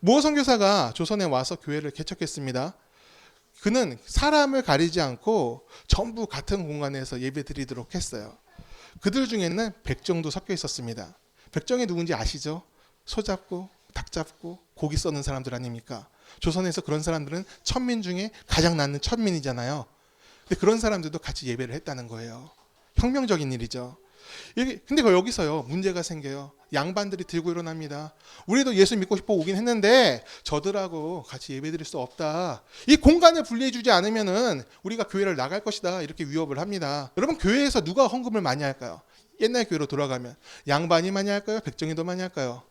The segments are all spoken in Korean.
모 선교사가 조선에 와서 교회를 개척했습니다. 그는 사람을 가리지 않고 전부 같은 공간에서 예배드리도록 했어요. 그들 중에는 백정도 섞여 있었습니다. 백정이 누군지 아시죠? 소 잡고 닭 잡고 고기 써는 사람들 아닙니까? 조선에서 그런 사람들은 천민 중에 가장 낫는 천민이잖아요. 근데 그런 사람들도 같이 예배를 했다는 거예요. 혁명적인 일이죠. 근데 여기서요 문제가 생겨요. 양반들이 들고 일어납니다. 우리도 예수 믿고 싶어 오긴 했는데 저들하고 같이 예배드릴 수 없다. 이 공간을 분리해주지 않으면은 우리가 교회를 나갈 것이다. 이렇게 위협을 합니다. 여러분, 교회에서 누가 헌금을 많이 할까요? 옛날 교회로 돌아가면 양반이 많이 할까요? 백정이 더 많이 할까요?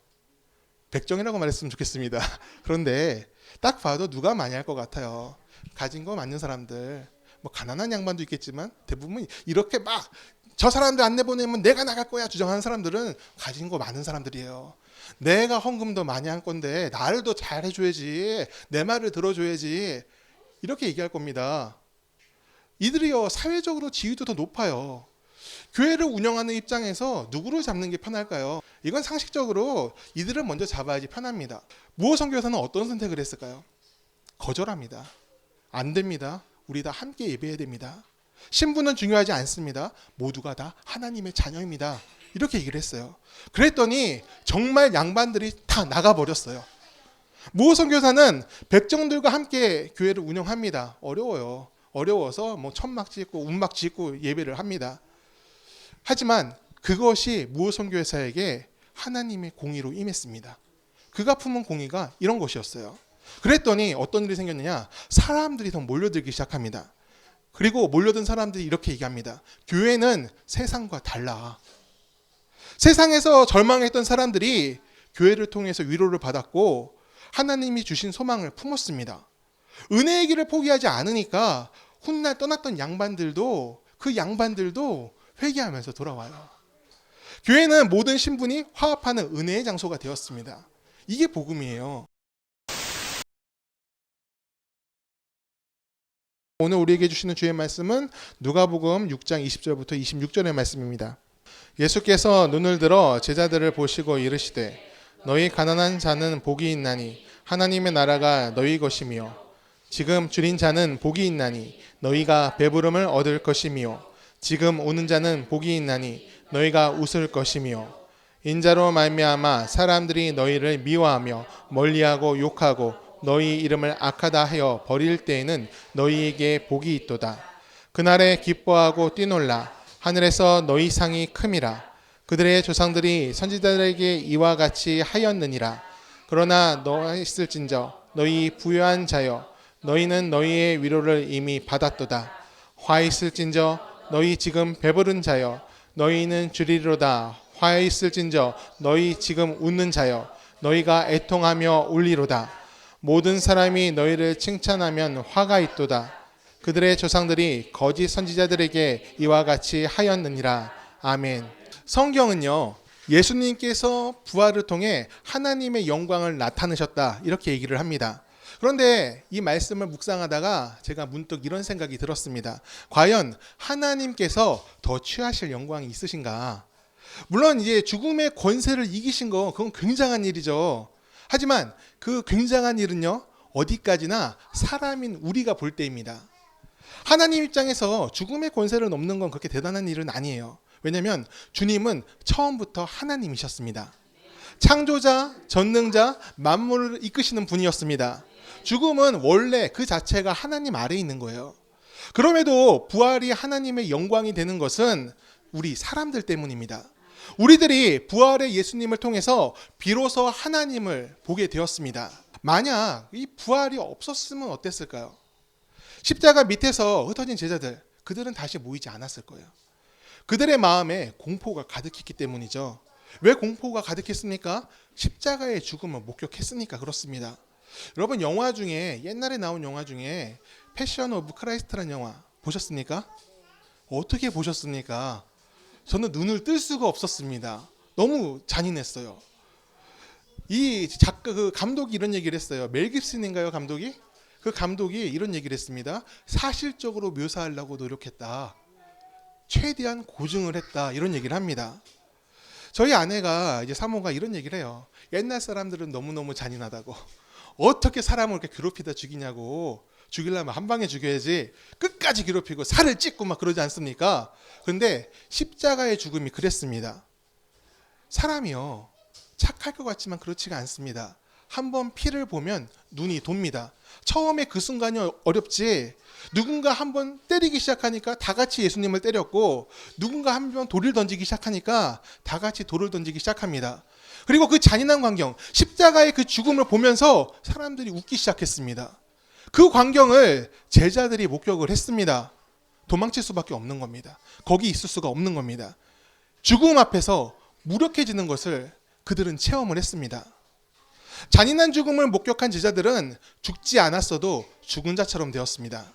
백정이라고 말했으면 좋겠습니다. 그런데 딱 봐도 누가 많이 할 것 같아요. 가진 거 많은 사람들. 뭐 가난한 양반도 있겠지만 대부분 이렇게 막 저 사람들 안 내보내면 내가 나갈 거야 주장하는 사람들은 가진 거 많은 사람들이에요. 내가 헌금도 많이 한 건데 나를 더 잘해줘야지, 내 말을 들어줘야지, 이렇게 얘기할 겁니다. 이들이요 사회적으로 지위도 더 높아요. 교회를 운영하는 입장에서 누구를 잡는 게 편할까요? 이건 상식적으로 이들을 먼저 잡아야지 편합니다. 무호 선교사는 어떤 선택을 했을까요? 거절합니다. 안 됩니다. 우리 다 함께 예배해야 됩니다. 신분은 중요하지 않습니다. 모두가 다 하나님의 자녀입니다. 이렇게 얘기를 했어요. 그랬더니 정말 양반들이 다 나가버렸어요. 무호 선교사는 백정들과 함께 교회를 운영합니다. 어려워요. 어려워서 뭐 천막 짓고 운막 짓고 예배를 합니다. 하지만 그것이 무호 선교사에게 하나님의 공의로 임했습니다. 그가 품은 공의가 이런 것이었어요. 그랬더니 어떤 일이 생겼느냐? 사람들이 더 몰려들기 시작합니다. 그리고 몰려든 사람들이 이렇게 얘기합니다. 교회는 세상과 달라. 세상에서 절망했던 사람들이 교회를 통해서 위로를 받았고 하나님이 주신 소망을 품었습니다. 은혜의 길을 포기하지 않으니까 훗날 떠났던 양반들도 회개하면서 돌아와요. 교회는 모든 신분이 화합하는 은혜의 장소가 되었습니다. 이게 복음이에요. 오늘 우리에게 주시는 주의 말씀은 누가복음 6장 20절부터 26절의 말씀입니다. 예수께서 눈을 들어 제자들을 보시고 이르시되 너희 가난한 자는 복이 있나니 하나님의 나라가 너희 것이며 지금 줄인 자는 복이 있나니 너희가 배부름을 얻을 것이며 지금 우는 자는 복이 있나니 너희가 웃을 것이며 인자로 말미암아 사람들이 너희를 미워하며 멀리하고 욕하고 너희 이름을 악하다 하여 버릴 때에는 너희에게 복이 있도다. 그날에 기뻐하고 뛰놀라. 하늘에서 너희 상이 큼이라. 그들의 조상들이 선지자들에게 이와 같이 하였느니라. 그러나 너 있을진저 너희 부유한 자여 너희는 너희의 위로를 이미 받았도다. 화 있을진저 너희 지금 배부른 자여 너희는 주리로다. 화 있을진저 너희 지금 웃는 자여 너희가 애통하며 울리로다. 모든 사람이 너희를 칭찬하면 화가 있도다. 그들의 조상들이 거짓 선지자들에게 이와 같이 하였느니라. 아멘. 성경은요 예수님께서 부활을 통해 하나님의 영광을 나타내셨다 이렇게 얘기를 합니다. 그런데 이 말씀을 묵상하다가 제가 문득 이런 생각이 들었습니다. 과연 하나님께서 더 취하실 영광이 있으신가? 물론 이제 죽음의 권세를 이기신 거 그건 굉장한 일이죠. 하지만 그 굉장한 일은요 어디까지나 사람인 우리가 볼 때입니다. 하나님 입장에서 죽음의 권세를 넘는 건 그렇게 대단한 일은 아니에요. 왜냐하면 주님은 처음부터 하나님이셨습니다. 창조자, 전능자, 만물을 이끄시는 분이었습니다. 죽음은 원래 그 자체가 하나님 아래에 있는 거예요. 그럼에도 부활이 하나님의 영광이 되는 것은 우리 사람들 때문입니다. 우리들이 부활의 예수님을 통해서 비로소 하나님을 보게 되었습니다. 만약 이 부활이 없었으면 어땠을까요? 십자가 밑에서 흩어진 제자들, 그들은 다시 모이지 않았을 거예요. 그들의 마음에 공포가 가득했기 때문이죠. 왜 공포가 가득했습니까? 십자가의 죽음을 목격했으니까 그렇습니다. 여러분 영화 중에 옛날에 나온 영화 중에 패션 오브 크라이스트라는 영화 보셨습니까? 어떻게 보셨습니까? 저는 눈을 뜰 수가 없었습니다. 너무 잔인했어요. 그 감독이 이런 얘기를 했어요. 멜 깁슨인가요, 감독이? 그 감독이 이런 얘기를 했습니다. 사실적으로 묘사하려고 노력했다. 최대한 고증을 했다. 이런 얘기를 합니다. 저희 아내가 이제 사모가 이런 얘기를 해요. 옛날 사람들은 너무너무 잔인하다고. 어떻게 사람을 이렇게 괴롭히다 죽이냐고. 죽이려면 한 방에 죽여야지 끝까지 괴롭히고 살을 찢고 막 그러지 않습니까? 그런데 십자가의 죽음이 그랬습니다. 사람이요, 착할 것 같지만 그렇지가 않습니다. 한번 피를 보면 눈이 돕니다. 처음에 그 순간이 어렵지, 누군가 한번 때리기 시작하니까 다 같이 예수님을 때렸고, 누군가 한번 돌을 던지기 시작하니까 다 같이 돌을 던지기 시작합니다. 그리고 그 잔인한 광경, 십자가의 그 죽음을 보면서 사람들이 웃기 시작했습니다. 그 광경을 제자들이 목격을 했습니다. 도망칠 수밖에 없는 겁니다. 거기 있을 수가 없는 겁니다. 죽음 앞에서 무력해지는 것을 그들은 체험을 했습니다. 잔인한 죽음을 목격한 제자들은 죽지 않았어도 죽은 자처럼 되었습니다.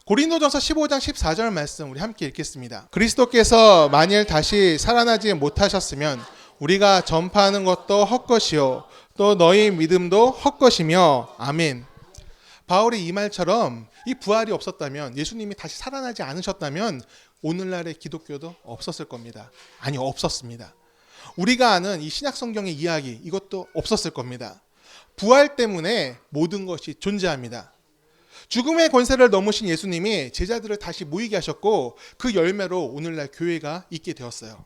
고린도전서 15장 14절 말씀 우리 함께 읽겠습니다. 그리스도께서 만일 다시 살아나지 못하셨으면 우리가 전파하는 것도 헛것이요 또 너희 믿음도 헛것이며 아멘. 바울의 이 말처럼 이 부활이 없었다면, 예수님이 다시 살아나지 않으셨다면 오늘날의 기독교도 없었을 겁니다. 아니, 없었습니다. 우리가 아는 이 신약 성경의 이야기, 이것도 없었을 겁니다. 부활 때문에 모든 것이 존재합니다. 죽음의 권세를 넘으신 예수님이 제자들을 다시 모이게 하셨고, 그 열매로 오늘날 교회가 있게 되었어요.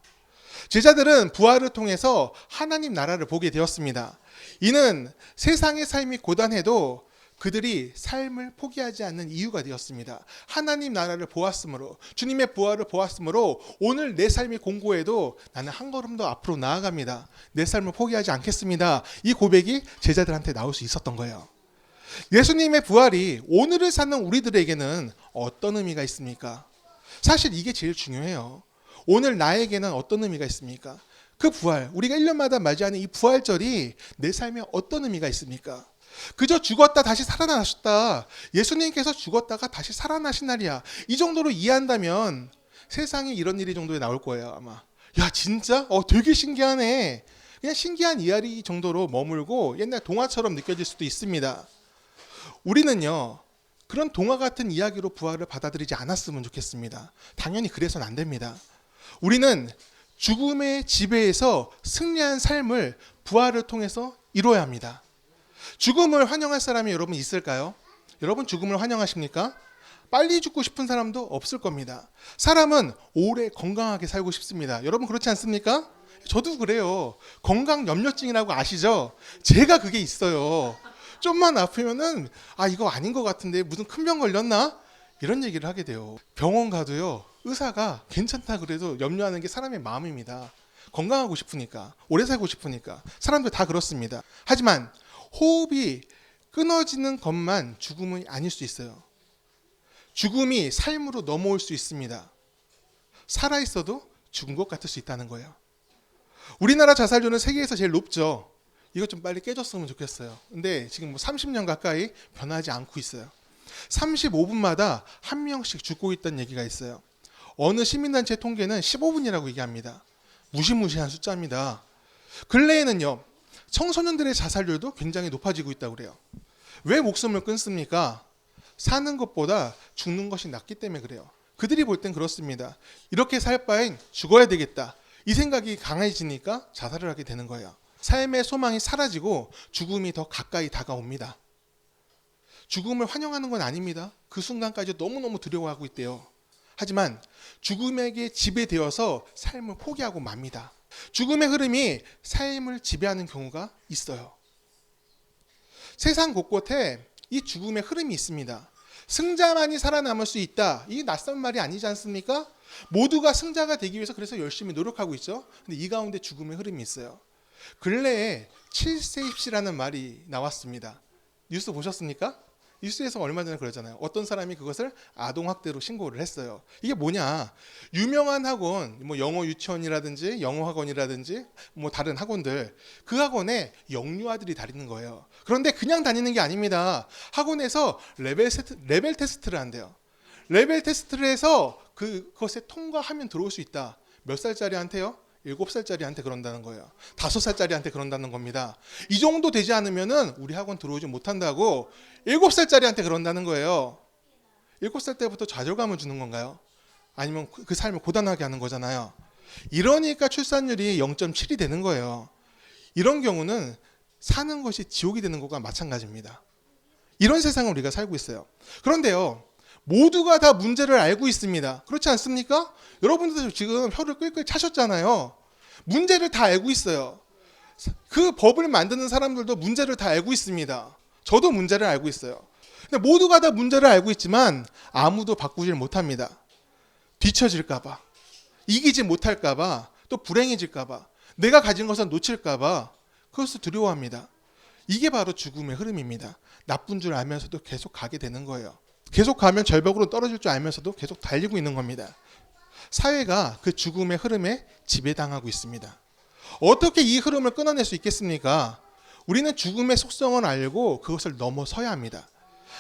제자들은 부활을 통해서 하나님 나라를 보게 되었습니다. 이는 세상의 삶이 고단해도 그들이 삶을 포기하지 않는 이유가 되었습니다. 하나님 나라를 보았으므로, 주님의 부활을 보았으므로 오늘 내 삶이 공고해도 나는 한 걸음 더 앞으로 나아갑니다. 내 삶을 포기하지 않겠습니다. 이 고백이 제자들한테 나올 수 있었던 거예요. 예수님의 부활이 오늘을 사는 우리들에게는 어떤 의미가 있습니까? 사실 이게 제일 중요해요. 오늘 나에게는 어떤 의미가 있습니까? 그 부활, 우리가 1년마다 맞이하는 이 부활절이 내 삶에 어떤 의미가 있습니까? 그저 죽었다 다시 살아나셨다, 예수님께서 죽었다가 다시 살아나신 날이야, 이 정도로 이해한다면 세상에 이런 일이 정도에 나올 거예요 아마. 야 진짜? 되게 신기하네. 그냥 신기한 이야기 정도로 머물고 옛날 동화처럼 느껴질 수도 있습니다. 우리는요, 그런 동화 같은 이야기로 부활을 받아들이지 않았으면 좋겠습니다. 당연히 그래서는 안 됩니다. 우리는 죽음의 지배에서 승리한 삶을 부활을 통해서 이뤄야 합니다. 죽음을 환영할 사람이 여러분 있을까요? 여러분 죽음을 환영하십니까? 빨리 죽고 싶은 사람도 없을 겁니다. 사람은 오래 건강하게 살고 싶습니다. 여러분 그렇지 않습니까? 저도 그래요. 건강염려증이라고 아시죠? 제가 그게 있어요. 좀만 아프면은 이거 아닌 것 같은데 무슨 큰 병 걸렸나? 이런 얘기를 하게 돼요. 병원 가도요, 의사가 괜찮다 그래도 염려하는 게 사람의 마음입니다. 건강하고 싶으니까, 오래 살고 싶으니까. 사람들 다 그렇습니다. 하지만 호흡이 끊어지는 것만 죽음이 아닐 수 있어요. 죽음이 삶으로 넘어올 수 있습니다. 살아있어도 죽은 것 같을 수 있다는 거예요. 우리나라 자살률은 세계에서 제일 높죠. 이것 좀 빨리 깨졌으면 좋겠어요. 근데 지금 30년 가까이 변하지 않고 있어요. 35분마다 한 명씩 죽고 있다는 얘기가 있어요. 어느 시민단체 통계는 15분이라고 얘기합니다. 무시무시한 숫자입니다. 근래에는요, 청소년들의 자살률도 굉장히 높아지고 있다고 그래요. 왜 목숨을 끊습니까? 사는 것보다 죽는 것이 낫기 때문에 그래요. 그들이 볼 땐 그렇습니다. 이렇게 살 바엔 죽어야 되겠다, 이 생각이 강해지니까 자살을 하게 되는 거예요. 삶의 소망이 사라지고 죽음이 더 가까이 다가옵니다. 죽음을 환영하는 건 아닙니다. 그 순간까지 너무너무 두려워하고 있대요. 하지만 죽음에게 지배되어서 삶을 포기하고 맙니다. 죽음의 흐름이 삶을 지배하는 경우가 있어요. 세상 곳곳에 이 죽음의 흐름이 있습니다. 승자만이 살아남을 수 있다, 이 낯선 말이 아니지 않습니까? 모두가 승자가 되기 위해서 그래서 열심히 노력하고 있죠. 근데 이 가운데 죽음의 흐름이 있어요. 근래에 7세 입시라는 말이 나왔습니다. 뉴스 보셨습니까? 뉴스에서 얼마 전에 그러잖아요. 어떤 사람이 그것을 아동학대로 신고를 했어요. 이게 뭐냐? 유명한 학원, 영어 유치원이라든지 영어 학원이라든지 다른 학원들, 그 학원에 영유아들이 다니는 거예요. 그런데 그냥 다니는 게 아닙니다. 학원에서 레벨 테스트를 한대요. 레벨 테스트를 해서 그것에 통과하면 들어올 수 있다. 몇 살짜리한테요? 7살짜리한테 그런다는 거예요. 5살짜리한테 그런다는 겁니다. 이 정도 되지 않으면은 우리 학원 들어오지 못한다고 7살짜리한테 그런다는 거예요. 7살 때부터 좌절감을 주는 건가요? 아니면 그 삶을 고단하게 하는 거잖아요. 이러니까 출산율이 0.7이 되는 거예요. 이런 경우는 사는 것이 지옥이 되는 것과 마찬가지입니다. 이런 세상을 우리가 살고 있어요. 그런데요, 모두가 다 문제를 알고 있습니다. 그렇지 않습니까? 여러분들 지금 혀를 끌끌 차셨잖아요. 문제를 다 알고 있어요. 그 법을 만드는 사람들도 문제를 다 알고 있습니다. 저도 문제를 알고 있어요. 근데 모두가 다 문제를 알고 있지만 아무도 바꾸질 못합니다. 뒤처질까봐, 이기지 못할까봐, 또 불행해질까봐, 내가 가진 것을 놓칠까봐 그것을 두려워합니다. 이게 바로 죽음의 흐름입니다. 나쁜 줄 알면서도 계속 가게 되는 거예요. 계속 가면 절벽으로 떨어질 줄 알면서도 계속 달리고 있는 겁니다. 사회가 그 죽음의 흐름에 지배당하고 있습니다. 어떻게 이 흐름을 끊어낼 수 있겠습니까? 우리는 죽음의 속성을 알고 그것을 넘어서야 합니다.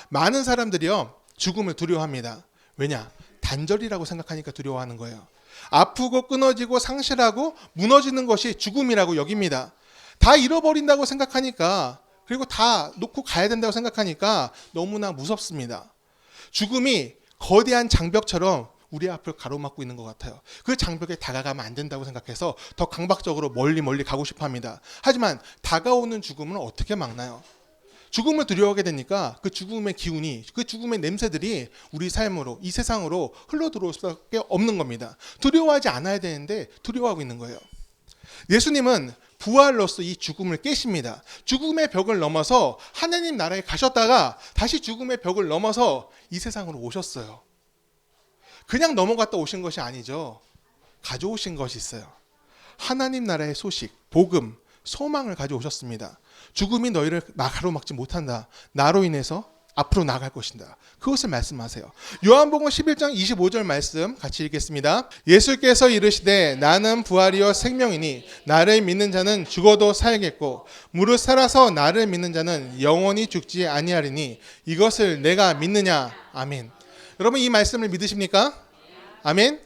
많은 사람들이요, 죽음을 두려워합니다. 왜냐? 단절이라고 생각하니까 두려워하는 거예요. 아프고 끊어지고 상실하고 무너지는 것이 죽음이라고 여깁니다. 다 잃어버린다고 생각하니까, 그리고 다 놓고 가야 된다고 생각하니까 너무나 무섭습니다. 죽음이 거대한 장벽처럼 우리 앞을 가로막고 있는 것 같아요. 그 장벽에 다가가면 안 된다고 생각해서 더 강박적으로 멀리 가고 싶어 합니다. 하지만 다가오는 죽음은 어떻게 막나요? 죽음을 두려워하게 되니까 그 죽음의 기운이, 그 죽음의 냄새들이 우리 삶으로, 이 세상으로 흘러 들어올 수밖에 없는 겁니다. 두려워하지 않아야 되는데 두려워하고 있는 거예요. 예수님은 부활로서 이 죽음을 깨십니다. 죽음의 벽을 넘어서 하나님 나라에 가셨다가 다시 죽음의 벽을 넘어서 이 세상으로 오셨어요. 그냥 넘어갔다 오신 것이 아니죠. 가져오신 것이 있어요. 하나님 나라의 소식, 복음, 소망을 가져오셨습니다. 죽음이 너희를 가로막지 못한다. 나로 인해서 앞으로 나갈 것이다. 그것을 말씀하세요. 요한복음 11장 25절 말씀 같이 읽겠습니다. 예수께서 이르시되 나는 부활이요 생명이니 나를 믿는 자는 죽어도 살겠고 무릇 살아서 나를 믿는 자는 영원히 죽지 아니하리니 이것을 내가 믿느냐. 아멘. 여러분 이 말씀을 믿으십니까? 아멘.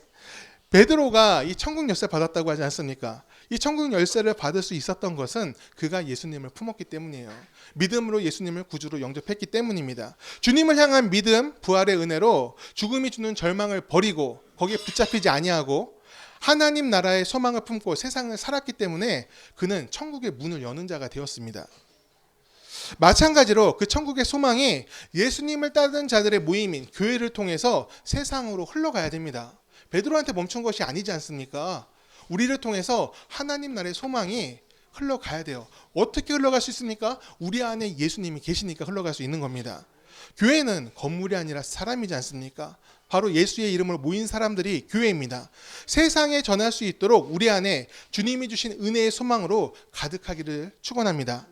베드로가 이 천국 열쇠 받았다고 하지 않습니까? 이 천국 열쇠를 받을 수 있었던 것은 그가 예수님을 품었기 때문이에요. 믿음으로 예수님을 구주로 영접했기 때문입니다. 주님을 향한 믿음, 부활의 은혜로 죽음이 주는 절망을 버리고 거기에 붙잡히지 아니하고 하나님 나라의 소망을 품고 세상을 살았기 때문에 그는 천국의 문을 여는 자가 되었습니다. 마찬가지로 그 천국의 소망이 예수님을 따르는 자들의 모임인 교회를 통해서 세상으로 흘러가야 됩니다. 베드로한테 멈춘 것이 아니지 않습니까? 우리를 통해서 하나님 나라의 소망이 흘러가야 돼요. 어떻게 흘러갈 수 있습니까? 우리 안에 예수님이 계시니까 흘러갈 수 있는 겁니다. 교회는 건물이 아니라 사람이지 않습니까? 바로 예수의 이름으로 모인 사람들이 교회입니다. 세상에 전할 수 있도록 우리 안에 주님이 주신 은혜의 소망으로 가득하기를 축원합니다.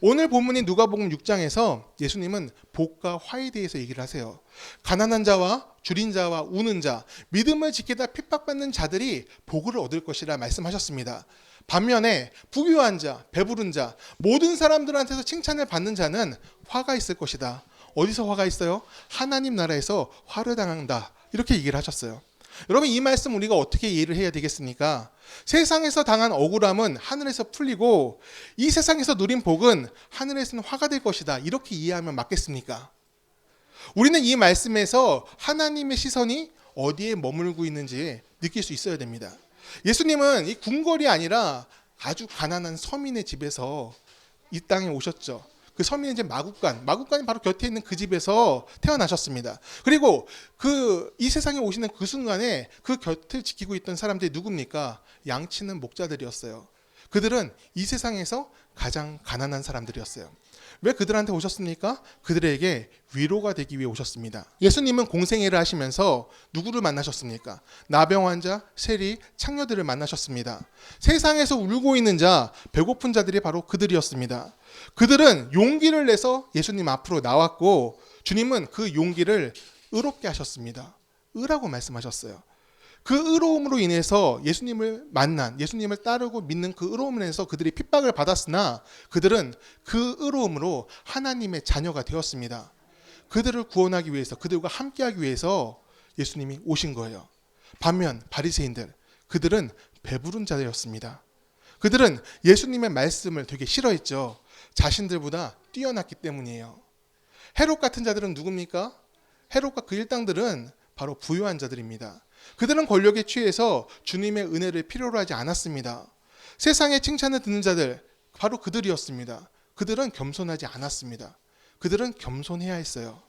오늘 본문인 누가복음 6장에서 예수님은 복과 화에 대해서 얘기를 하세요. 가난한 자와 줄인 자와 우는 자, 믿음을 지키다 핍박받는 자들이 복을 얻을 것이라 말씀하셨습니다. 반면에 부유한 자, 배부른 자, 모든 사람들한테서 칭찬을 받는 자는 화가 있을 것이다. 어디서 화가 있어요? 하나님 나라에서 화를 당한다. 이렇게 얘기를 하셨어요. 여러분 이 말씀 우리가 어떻게 이해를 해야 되겠습니까? 세상에서 당한 억울함은 하늘에서 풀리고 이 세상에서 누린 복은 하늘에서는 화가 될 것이다. 이렇게 이해하면 맞겠습니까? 우리는 이 말씀에서 하나님의 시선이 어디에 머물고 있는지 느낄 수 있어야 됩니다. 예수님은 이 궁궐이 아니라 아주 가난한 서민의 집에서 이 땅에 오셨죠. 그 서민은 이제 마구간이 바로 곁에 있는 그 집에서 태어나셨습니다. 그리고 이 세상에 오시는 그 순간에 그 곁을 지키고 있던 사람들이 누굽니까? 양치는 목자들이었어요. 그들은 이 세상에서 가장 가난한 사람들이었어요. 왜 그들한테 오셨습니까? 그들에게 위로가 되기 위해 오셨습니다. 예수님은 공생애를 하시면서 누구를 만나셨습니까? 나병 환자, 세리, 창녀들을 만나셨습니다. 세상에서 울고 있는 자, 배고픈 자들이 바로 그들이었습니다. 그들은 용기를 내서 예수님 앞으로 나왔고 주님은 그 용기를 의롭게 하셨습니다. 의라고 말씀하셨어요. 그 의로움으로 인해서 예수님을 만난, 예수님을 따르고 믿는 그 의로움으로 인해서 그들이 핍박을 받았으나 그들은 그 의로움으로 하나님의 자녀가 되었습니다. 그들을 구원하기 위해서, 그들과 함께하기 위해서 예수님이 오신 거예요. 반면 바리새인들, 그들은 배부른 자들이었습니다. 그들은 예수님의 말씀을 되게 싫어했죠. 자신들보다 뛰어났기 때문이에요. 헤롯 같은 자들은 누굽니까? 헤롯과 그 일당들은 바로 부유한 자들입니다. 그들은 권력에 취해서 주님의 은혜를 필요로 하지 않았습니다. 세상의 칭찬을 듣는 자들, 바로 그들이었습니다. 그들은 겸손하지 않았습니다. 그들은 겸손해야 했어요.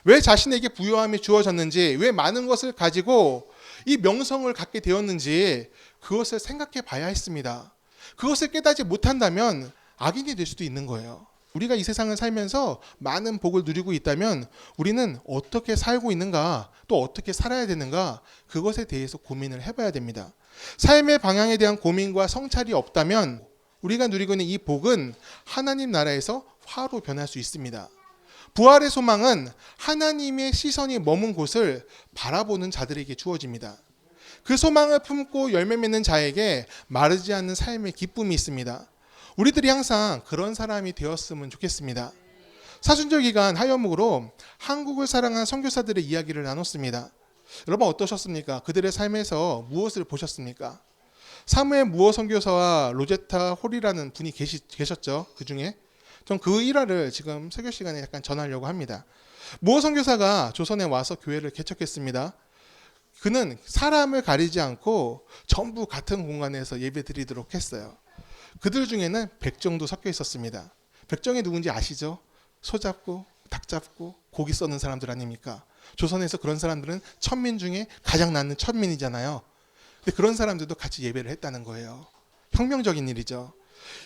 왜 자신에게 부요함이 주어졌는지, 왜 많은 것을 가지고 이 명성을 갖게 되었는지 그것을 생각해 봐야 했습니다. 그것을 깨닫지 못한다면 악인이 될 수도 있는 거예요. 우리가 이 세상을 살면서 많은 복을 누리고 있다면 우리는 어떻게 살고 있는가, 또 어떻게 살아야 되는가, 그것에 대해서 고민을 해봐야 됩니다. 삶의 방향에 대한 고민과 성찰이 없다면 우리가 누리고 있는 이 복은 하나님 나라에서 화로 변할 수 있습니다. 부활의 소망은 하나님의 시선이 머문 곳을 바라보는 자들에게 주어집니다. 그 소망을 품고 열매 맺는 자에게 마르지 않는 삶의 기쁨이 있습니다. 우리들이 항상 그런 사람이 되었으면 좋겠습니다. 사순절 기간 하여목으로 한국을 사랑한 선교사들의 이야기를 나눴습니다. 여러분 어떠셨습니까? 그들의 삶에서 무엇을 보셨습니까? 사무엘 무어 선교사와 로제타 홀이라는 분이 계셨죠. 그 중에 전 그 일화를 지금 설교 시간에 약간 전하려고 합니다. 무어 선교사가 조선에 와서 교회를 개척했습니다. 그는 사람을 가리지 않고 전부 같은 공간에서 예배드리도록 했어요. 그들 중에는 백정도 섞여 있었습니다. 백정이 누군지 아시죠? 소 잡고 닭 잡고 고기 써는 사람들 아닙니까? 조선에서 그런 사람들은 천민 중에 가장 낫는 천민이잖아요. 근데 그런 사람들도 같이 예배를 했다는 거예요. 혁명적인 일이죠.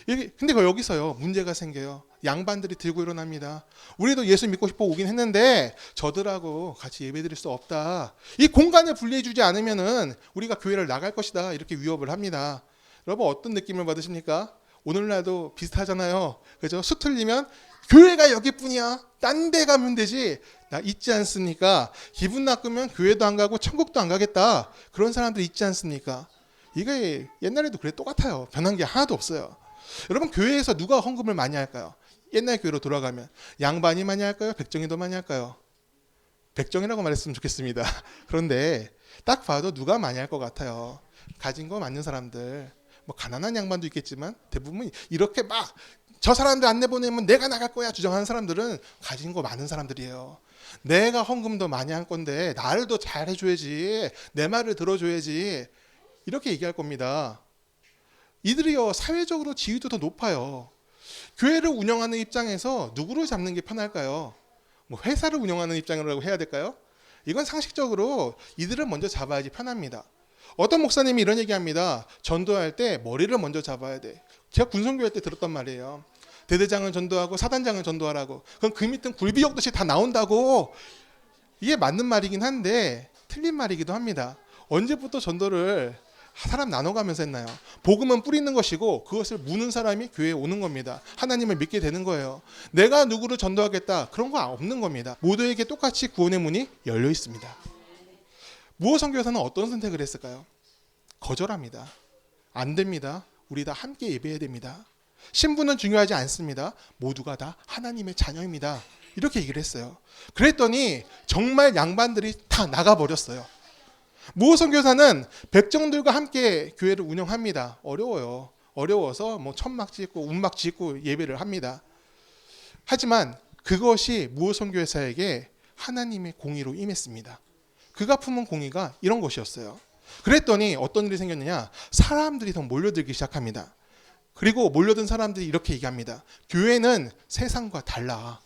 근데 여기서요 문제가 생겨요. 양반들이 들고 일어납니다. 우리도 예수 믿고 싶어 오긴 했는데 저들하고 같이 예배드릴 수 없다. 이 공간을 분리해주지 않으면은 우리가 교회를 나갈 것이다. 이렇게 위협을 합니다. 여러분 어떤 느낌을 받으십니까? 오늘날도 비슷하잖아요. 그죠? 수틀리면 교회가 여기뿐이야. 딴 데 가면 되지. 나 있지 않습니까? 기분 나쁘면 교회도 안 가고 천국도 안 가겠다. 그런 사람들 있지 않습니까? 이게 옛날에도 그래 똑같아요. 변한 게 하나도 없어요. 여러분 교회에서 누가 헌금을 많이 할까요? 옛날 교회로 돌아가면 양반이 많이 할까요? 백정이 더 많이 할까요? 백정이라고 말했으면 좋겠습니다. 그런데 딱 봐도 누가 많이 할 것 같아요. 가진 거 많은 사람들. 뭐 가난한 양반도 있겠지만 대부분 이렇게 막 저 사람들 안 내보내면 내가 나갈 거야 주장하는 사람들은 가진 거 많은 사람들이에요. 내가 헌금 더 많이 한 건데 나를 더 잘해줘야지, 내 말을 들어줘야지, 이렇게 얘기할 겁니다. 이들이요 사회적으로 지위도 더 높아요. 교회를 운영하는 입장에서 누구를 잡는 게 편할까요? 뭐 회사를 운영하는 입장이라고 해야 될까요? 이건 상식적으로 이들을 먼저 잡아야지 편합니다. 어떤 목사님이 이런 얘기합니다. 전도할 때 머리를 먼저 잡아야 돼. 제가 군성교회 때 들었단 말이에요. 대대장을 전도하고 사단장을 전도하라고. 그럼 그 밑은 굴비역듯이 다 나온다고. 이게 맞는 말이긴 한데 틀린 말이기도 합니다. 언제부터 전도를 사람 나눠가면서 했나요? 복음은 뿌리는 것이고 그것을 무는 사람이 교회에 오는 겁니다. 하나님을 믿게 되는 거예요. 내가 누구를 전도하겠다 그런 거 없는 겁니다. 모두에게 똑같이 구원의 문이 열려 있습니다. 무어 선교사는 어떤 선택을 했을까요? 거절합니다. 안 됩니다. 우리 다 함께 예배해야 됩니다. 신분은 중요하지 않습니다. 모두가 다 하나님의 자녀입니다. 이렇게 얘기를 했어요. 그랬더니 정말 양반들이 다 나가버렸어요. 무어 선교사는 백정들과 함께 교회를 운영합니다. 어려워요. 어려워서 뭐 천막 짓고 운막 짓고 예배를 합니다. 하지만 그것이 무어 선교사에게 하나님의 공의로 임했습니다. 그가 품은 공의가 이런 것이었어요. 그랬더니 어떤 일이 생겼느냐? 사람들이 더 몰려들기 시작합니다. 그리고 몰려든 사람들이 이렇게 얘기합니다. 교회는 세상과 달라.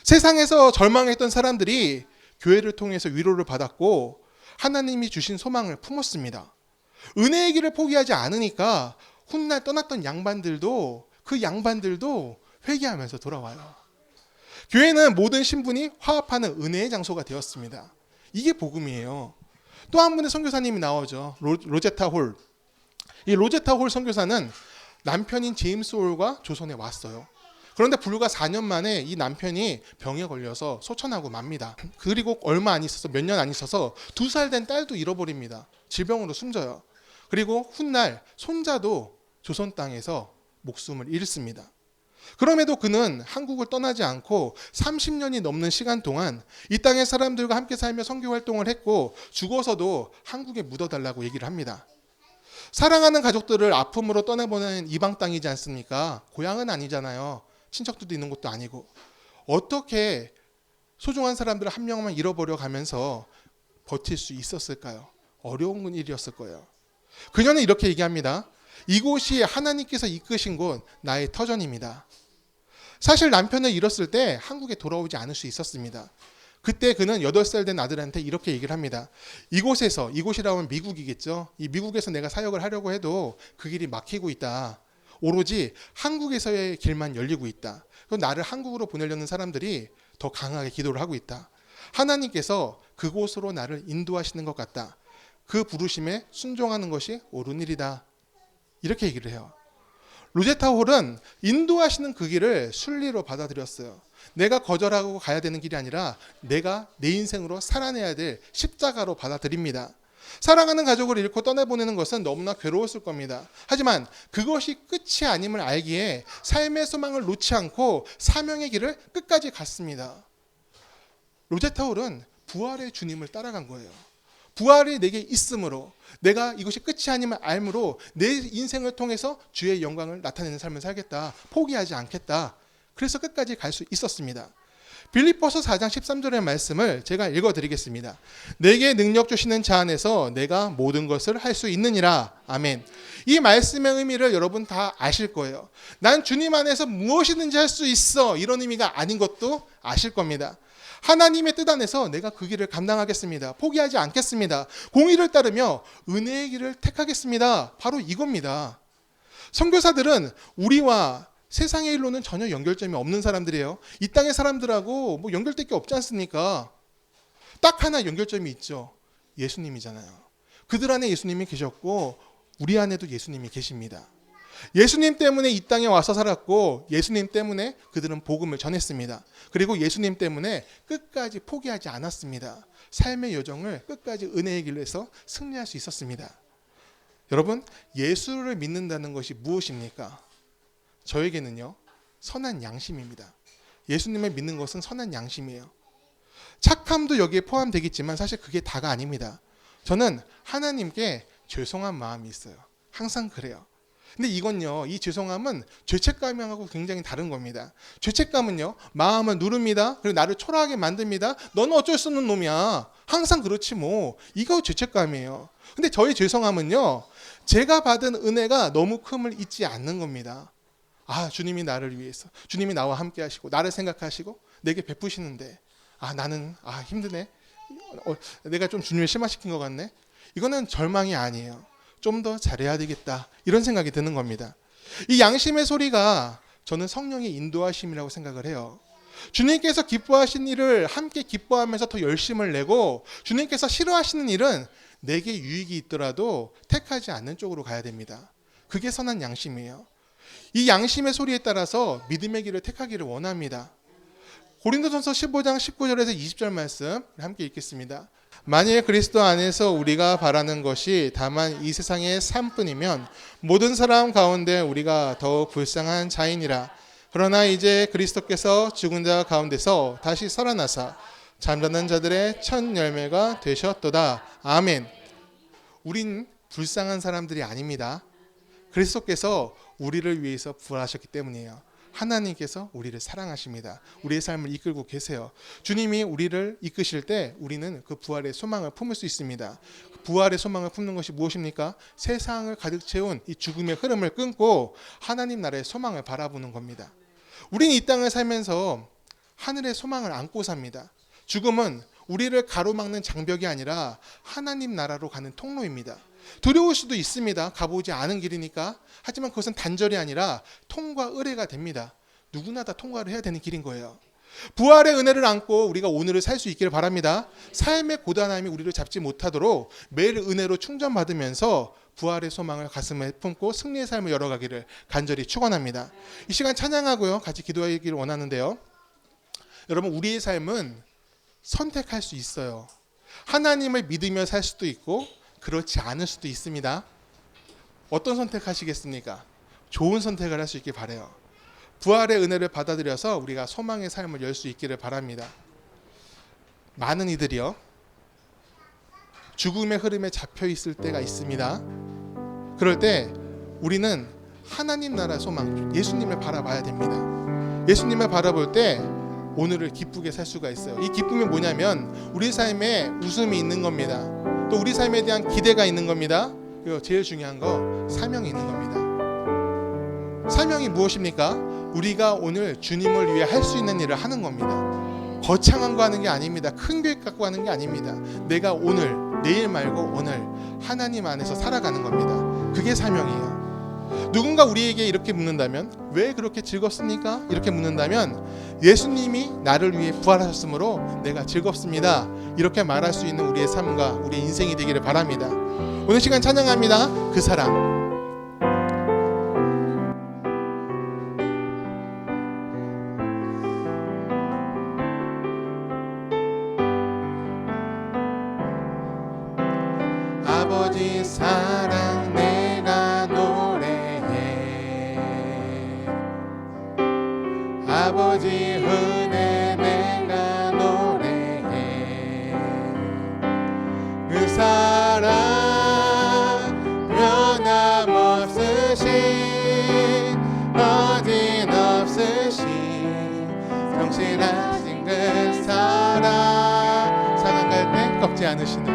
세상에서 절망했던 사람들이 교회를 통해서 위로를 받았고 하나님이 주신 소망을 품었습니다. 은혜의 길을 포기하지 않으니까 훗날 떠났던 양반들도 회개하면서 돌아와요. 교회는 모든 신분이 화합하는 은혜의 장소가 되었습니다. 이게 복음이에요. 또 한 분의 선교사님이 나오죠. 로제타 홀. 이 로제타 홀 선교사는 남편인 제임스 홀과 조선에 왔어요. 그런데 불과 4년 만에 이 남편이 병에 걸려서 소천하고 맙니다. 그리고 얼마 안 있어서 몇 년 안 있어서 2살 된 딸도 잃어버립니다. 질병으로 숨져요. 그리고 훗날 손자도 조선 땅에서 목숨을 잃습니다. 그럼에도 그는 한국을 떠나지 않고 30년이 넘는 시간 동안 이 땅의 사람들과 함께 살며 선교 활동을 했고 죽어서도 한국에 묻어달라고 얘기를 합니다. 사랑하는 가족들을 아픔으로 떠나보낸 이방 땅이지 않습니까? 고향은 아니잖아요. 친척들도 있는 것도 아니고. 어떻게 소중한 사람들을 한 명만 잃어버려 가면서 버틸 수 있었을까요? 어려운 일이었을 거예요. 그녀는 이렇게 얘기합니다. 이곳이 하나님께서 이끄신 곳, 나의 터전입니다. 사실 남편을 잃었을 때 한국에 돌아오지 않을 수 있었습니다. 그때 그는 8살 된 아들한테 이렇게 얘기를 합니다. 이곳이라고 하면 미국이겠죠. 이 미국에서 내가 사역을 하려고 해도 그 길이 막히고 있다. 오로지 한국에서의 길만 열리고 있다. 그럼 나를 한국으로 보내려는 사람들이 더 강하게 기도를 하고 있다. 하나님께서 그곳으로 나를 인도하시는 것 같다. 그 부르심에 순종하는 것이 옳은 일이다. 이렇게 얘기를 해요. 로제타 홀은 인도하시는 그 길을 순리로 받아들였어요. 내가 거절하고 가야 되는 길이 아니라 내가 내 인생으로 살아내야 될 십자가로 받아들입니다. 사랑하는 가족을 잃고 떠나보내는 것은 너무나 괴로웠을 겁니다. 하지만 그것이 끝이 아님을 알기에 삶의 소망을 놓지 않고 사명의 길을 끝까지 갔습니다. 로제타 홀은 부활의 주님을 따라간 거예요. 부활이 내게 있으므로 내가 이것이 끝이 아님을 알므로 내 인생을 통해서 주의 영광을 나타내는 삶을 살겠다. 포기하지 않겠다. 그래서 끝까지 갈 수 있었습니다. 빌립보서 4장 13절의 말씀을 제가 읽어드리겠습니다. 내게 능력 주시는 자 안에서 내가 모든 것을 할 수 있느니라. 아멘. 이 말씀의 의미를 여러분 다 아실 거예요. 난 주님 안에서 무엇이든지 할 수 있어. 이런 의미가 아닌 것도 아실 겁니다. 하나님의 뜻 안에서 내가 그 길을 감당하겠습니다. 포기하지 않겠습니다. 공의를 따르며 은혜의 길을 택하겠습니다. 바로 이겁니다. 선교사들은 우리와 세상의 일로는 전혀 연결점이 없는 사람들이에요. 이 땅의 사람들하고 뭐 연결될 게 없지 않습니까? 딱 하나 연결점이 있죠. 예수님이잖아요. 그들 안에 예수님이 계셨고 우리 안에도 예수님이 계십니다. 예수님 때문에 이 땅에 와서 살았고 예수님 때문에 그들은 복음을 전했습니다. 그리고 예수님 때문에 끝까지 포기하지 않았습니다. 삶의 여정을 끝까지 은혜의 길로 해서 승리할 수 있었습니다. 여러분, 예수를 믿는다는 것이 무엇입니까? 저에게는요, 선한 양심입니다. 예수님을 믿는 것은 선한 양심이에요. 착함도 여기에 포함되겠지만 사실 그게 다가 아닙니다. 저는 하나님께 죄송한 마음이 있어요. 항상 그래요. 근데 이건요, 이 죄송함은 죄책감하고 굉장히 다른 겁니다. 죄책감은요, 마음을 누릅니다. 그리고 나를 초라하게 만듭니다. 너는 어쩔 수 없는 놈이야. 항상 그렇지 뭐. 이거 죄책감이에요. 근데 저의 죄송함은요, 제가 받은 은혜가 너무 큼을 잊지 않는 겁니다. 아, 주님이 나를 위해서, 주님이 나와 함께 하시고 나를 생각하시고 내게 베푸시는데 나는 힘드네. 내가 좀 주님을 실망시킨 것 같네. 이거는 절망이 아니에요. 좀 더 잘해야 되겠다. 이런 생각이 드는 겁니다. 이 양심의 소리가 저는 성령의 인도하심이라고 생각을 해요. 주님께서 기뻐하신 일을 함께 기뻐하면서 더 열심을 내고 주님께서 싫어하시는 일은 내게 유익이 있더라도 택하지 않는 쪽으로 가야 됩니다. 그게 선한 양심이에요. 이 양심의 소리에 따라서 믿음의 길을 택하기를 원합니다. 고린도전서 15장 19절에서 20절 말씀 함께 읽겠습니다. 만일 그리스도 안에서 우리가 바라는 것이 다만 이 세상의 삶뿐이면 모든 사람 가운데 우리가 더욱 불쌍한 자이니라. 그러나 이제 그리스도께서 죽은 자 가운데서 다시 살아나사 잠자는 자들의 첫 열매가 되셨도다. 아멘. 우린 불쌍한 사람들이 아닙니다. 그리스도께서 우리를 위해서 부활하셨기 때문이에요. 하나님께서 우리를 사랑하십니다. 우리의 삶을 이끌고 계세요. 주님이 우리를 이끄실 때 우리는 그 부활의 소망을 품을 수 있습니다. 부활의 소망을 품는 것이 무엇입니까? 세상을 가득 채운 이 죽음의 흐름을 끊고 하나님 나라의 소망을 바라보는 겁니다. 우리는 이 땅을 살면서 하늘의 소망을 안고 삽니다. 죽음은 우리를 가로막는 장벽이 아니라 하나님 나라로 가는 통로입니다. 두려울 수도 있습니다. 가보지 않은 길이니까. 하지만 그것은 단절이 아니라 통과 의례가 됩니다. 누구나 다 통과를 해야 되는 길인 거예요. 부활의 은혜를 안고 우리가 오늘을 살 수 있기를 바랍니다. 삶의 고단함이 우리를 잡지 못하도록 매일 은혜로 충전받으면서 부활의 소망을 가슴에 품고 승리의 삶을 열어가기를 간절히 축원합니다. 이 시간 찬양하고요. 같이 기도하기를 원하는데요. 여러분, 우리의 삶은 선택할 수 있어요. 하나님을 믿으며 살 수도 있고 그렇지 않을 수도 있습니다. 어떤 선택하시겠습니까? 좋은 선택을 할 수 있길 바라요. 부활의 은혜를 받아들여서 우리가 소망의 삶을 열 수 있기를 바랍니다. 많은 이들이요, 죽음의 흐름에 잡혀 있을 때가 있습니다. 그럴 때 우리는 하나님 나라 소망, 예수님을 바라봐야 됩니다. 예수님을 바라볼 때 오늘을 기쁘게 살 수가 있어요. 이 기쁨이 뭐냐면 우리 삶에 웃음이 있는 겁니다. 또 우리 삶에 대한 기대가 있는 겁니다. 그리고 제일 중요한 거 사명이 있는 겁니다. 사명이 무엇입니까? 우리가 오늘 주님을 위해 할 수 있는 일을 하는 겁니다. 거창한 거 하는 게 아닙니다. 큰 계획 갖고 하는 게 아닙니다. 내가 오늘, 내일 말고 오늘 하나님 안에서 살아가는 겁니다. 그게 사명이에요. 누군가 우리에게 이렇게 묻는다면 왜 그렇게 즐겁습니까? 이렇게 묻는다면 예수님이 나를 위해 부활하셨으므로 내가 즐겁습니다. 이렇게 말할 수 있는 우리의 삶과 우리의 인생이 되기를 바랍니다. 오늘 시간 찬양합니다. 그 사랑. 아버지 사랑 내가 노래해 아버지 은혜 내가 노래해 그 사랑 변함없으신 어딘없으신 성실하신 그 사랑 상한 갈 때 꺾지 않으시는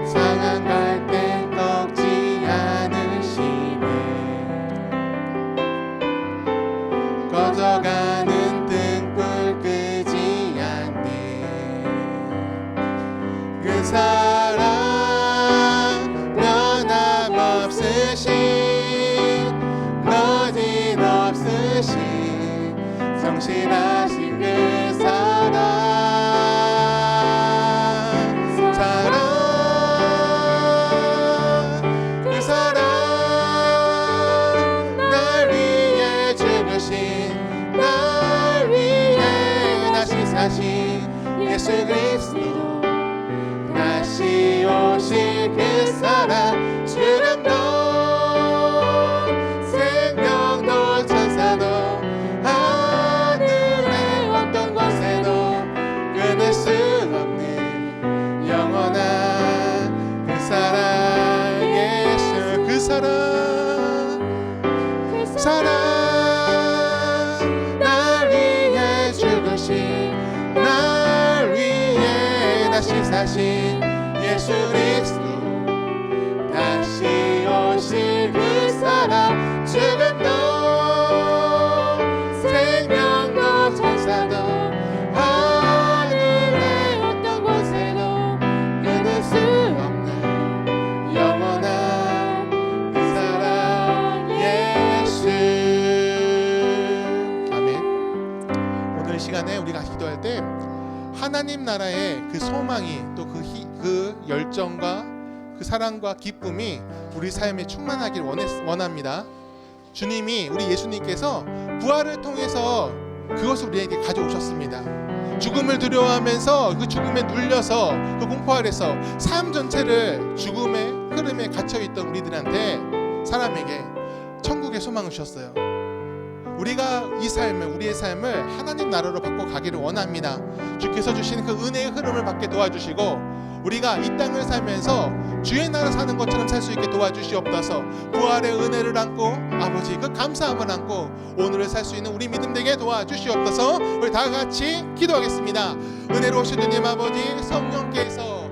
상한 갈 때 꺾지 않으시네 꺼져가는 등불 끄지 않네 그 사랑 변함없으신 거짓없으신 성실하신 그 사랑 날 위해 다시 사신 예수 그리스도 다시 오실 그 사랑 주름도 생명도 천사도 하늘의 어떤 곳에도 끊을 수 없는 영원한 그 사랑 예수 그 사랑 날 위해 다시 사신 예수 그리스도 다시 오실 그 사랑 죽음도 생명도 천사도 하늘의 어떤 곳에도 끊을 수 없는 영원한 그 사랑 예수 아멘. 오늘 시간에 우리가 기도할 때 하나님 나라의 그 소망이 또 그 열정과 그 사랑과 기쁨이 우리 삶에 충만하길 원합니다. 주님이 우리 예수님께서 부활을 통해서 그것을 우리에게 가져오셨습니다. 죽음을 두려워하면서 그 죽음에 눌려서 그 공포 아래서 삶 전체를 죽음의 흐름에 갇혀있던 우리들한테 사람에게 천국의 소망을 주셨어요. 우리가 이 삶을 우리의 삶을 하나님 나라로 바꿔 가기를 원합니다. 주께서 주신 그 은혜의 흐름을 받게 도와주시고 우리가 이 땅을 살면서 주의 나라 사는 것처럼 살 수 있게 도와주시옵소서. 부활의 은혜를 안고 아버지 그 감사함을 안고 오늘을 살 수 있는 우리 믿음 되게 도와주시옵소서. 우리 다 같이 기도하겠습니다. 은혜로우신 주님 아버지 성령께서